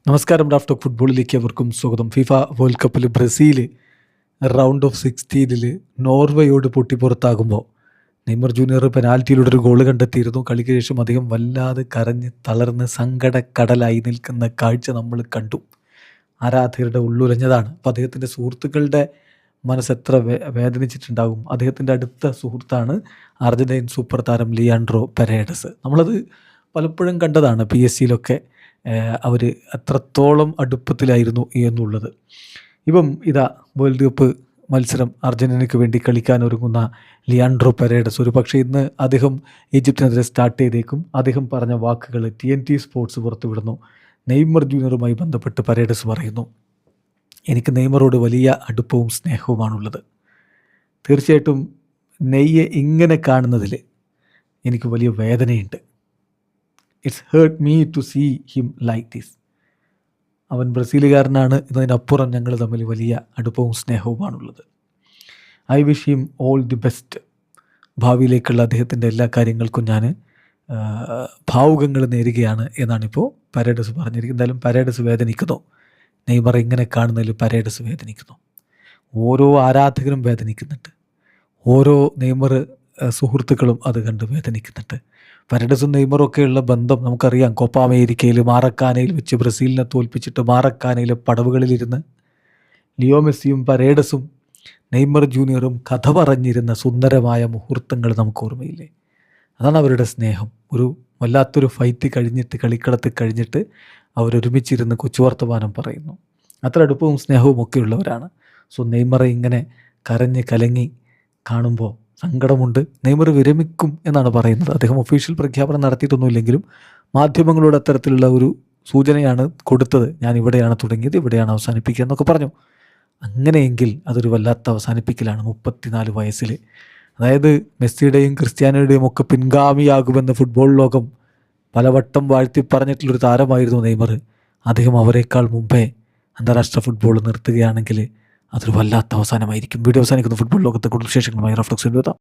നമസ്കാരം. Raf talk ഫുട്ബോളിലേക്ക് അവർക്കും സ്വാഗതം. ഫിഫ വേൾഡ് കപ്പിൽ ബ്രസീൽ റൗണ്ട് ഓഫ് 16 നോർവേയോട് പൊട്ടിപ്പുറത്താകുമ്പോൾ നെയ്മർ ജൂനിയർ പെനാൽറ്റിയിലൂടെ ഒരു ഗോൾ കണ്ടെത്തിയിരുന്നു. കളിക്ക് ശേഷം അദ്ദേഹം വല്ലാതെ കരഞ്ഞ് തളർന്ന് സങ്കടക്കടലായി നിൽക്കുന്ന കാഴ്ച നമ്മൾ കണ്ടു. ആരാധകരുടെ ഉള്ളുലഞ്ഞതാണ്. അപ്പോൾ അദ്ദേഹത്തിൻ്റെ സുഹൃത്തുക്കളുടെ മനസ്സെത്ര വേദനിച്ചിട്ടുണ്ടാകും. അദ്ദേഹത്തിൻ്റെ അടുത്ത സുഹൃത്താണ് അർജൻറ്റീൻ സൂപ്പർ താരം ലിയാൻഡ്രോ പെരേഡസ്. നമ്മളത് പലപ്പോഴും കണ്ടതാണ്. PSG അവർ അത്രത്തോളം അടുപ്പത്തിലായിരുന്നു എന്നുള്ളത്. ഇപ്പം ഇതാ വേൾഡ് കപ്പ് മത്സരം അർജൻറ്റീനയ്ക്ക് വേണ്ടി കളിക്കാൻ ഒരുങ്ങുന്ന ലിയാൻഡ്രോ പെരേഡസ് ഒരു പക്ഷേ ഇന്ന് അദ്ദേഹം ഈജിപ്തിനെതിരെ സ്റ്റാർട്ട് ചെയ്തേക്കും. അദ്ദേഹം പറഞ്ഞ വാക്കുകൾ TNT സ്പോർട്സ് പുറത്തുവിടുന്നു. നെയ്മർ ജൂനിയറുമായി ബന്ധപ്പെട്ട് പെരേഡസ് പറയുന്നു, എനിക്ക് നെയ്മറോട് വലിയ അടുപ്പവും സ്നേഹവുമാണുള്ളത്. തീർച്ചയായിട്ടും നെയ്യെ ഇങ്ങനെ കാണുന്നതിൽ എനിക്ക് വലിയ വേദനയുണ്ട്. It's hurt me to see him like this. അവൻ ബ്രസീലുകാരനാണ് എന്നതിനപ്പുറം ഞങ്ങൾ തമ്മിൽ വലിയ അടുപ്പവും സ്നേഹവുമാണുള്ളത്. I wish him all the best. ഭാവിയിലേക്കുള്ള അദ്ദേഹത്തിൻ്റെ എല്ലാ കാര്യങ്ങൾക്കും ഞാൻ ഭാവുകങ്ങൾ നേരുകയാണ് എന്നാണിപ്പോൾ പെരേഡസ് പറഞ്ഞിരിക്കുന്നത്. എന്തായാലും പെരേഡസ് വേദനിക്കുന്നു. നെയ്മർ ഇങ്ങനെ കാണുന്നതിൽ പെരേഡസ് വേദനിക്കുന്നു. ഓരോ ആരാധകരും വേദനിക്കുന്നുണ്ട്. ഓരോ നെയ്മർ സുഹൃത്തുക്കളും അത് കണ്ട് വേദനിക്കുന്നുണ്ട്. പെരേഡസും നെയ്മറും ഒക്കെയുള്ള ബന്ധം നമുക്കറിയാം. കോപ്പ അമേരിക്കയിൽ മാറക്കാനയിൽ വെച്ച് ബ്രസീലിനെ തോൽപ്പിച്ചിട്ട് മാറക്കാനയിലെ പടവുകളിലിരുന്ന് ലിയോ മെസ്സിയും പെരേഡസും നെയ്മർ ജൂനിയറും കഥ പറഞ്ഞിരുന്ന സുന്ദരമായ മുഹൂർത്തങ്ങൾ നമുക്ക് ഓർമ്മയില്ലേ? അതാണ് അവരുടെ സ്നേഹം. ഒരു വല്ലാത്തൊരു ഫൈറ്റ് കഴിഞ്ഞിട്ട്, കളിക്കളത്തിൽ കഴിഞ്ഞിട്ട് അവരൊരുമിച്ചിരുന്ന് കൊച്ചുവർത്തമാനം പറയുന്നു. അത്ര അടുപ്പവും സ്നേഹവും ഒക്കെ ഉള്ളവരാണ്. സോ നെയ്മറെ ഇങ്ങനെ കരഞ്ഞ് കലങ്ങി കാണുമ്പോൾ സങ്കടമുണ്ട്. നെയ്മർ വിരമിക്കും എന്നാണ് പറയുന്നത്. അദ്ദേഹം ഒഫീഷ്യൽ പ്രഖ്യാപനം നടത്തിയിട്ടൊന്നുമില്ലെങ്കിലും മാധ്യമങ്ങളോട് അത്തരത്തിലുള്ള ഒരു സൂചനയാണ് കൊടുത്തത്. ഞാൻ ഇവിടെയാണ് തുടങ്ങിയത്, ഇവിടെയാണ് അവസാനിപ്പിക്കുക എന്നൊക്കെ പറഞ്ഞു. അങ്ങനെയെങ്കിൽ അതൊരു വല്ലാത്ത അവസാനിപ്പിക്കലാണ്. 34 വയസ്സിൽ, അതായത് മെസ്സിയുടെയും ക്രിസ്ത്യാനോയുടെയും ഒക്കെ പിൻഗാമിയാകുമെന്ന് ഫുട്ബോൾ ലോകം പലവട്ടം വാഴ്ത്തി പറഞ്ഞിട്ടുള്ളൊരു താരമായിരുന്നു നെയ്മർ. അദ്ദേഹം അവരെക്കാൾ മുമ്പേ അന്താരാഷ്ട്ര ഫുട്ബോൾ നിർത്തുകയാണെങ്കിൽ അതൊരു വല്ലാത്ത അവസാനമായിരിക്കും. വീഡിയോ അവസാനിക്കുന്ന ഫുട്ബോൾ ലോകത്തെ കൂടുതൽ വിശേഷങ്ങളുമായി റാഫ് ടോക്സിൽ എത്താം.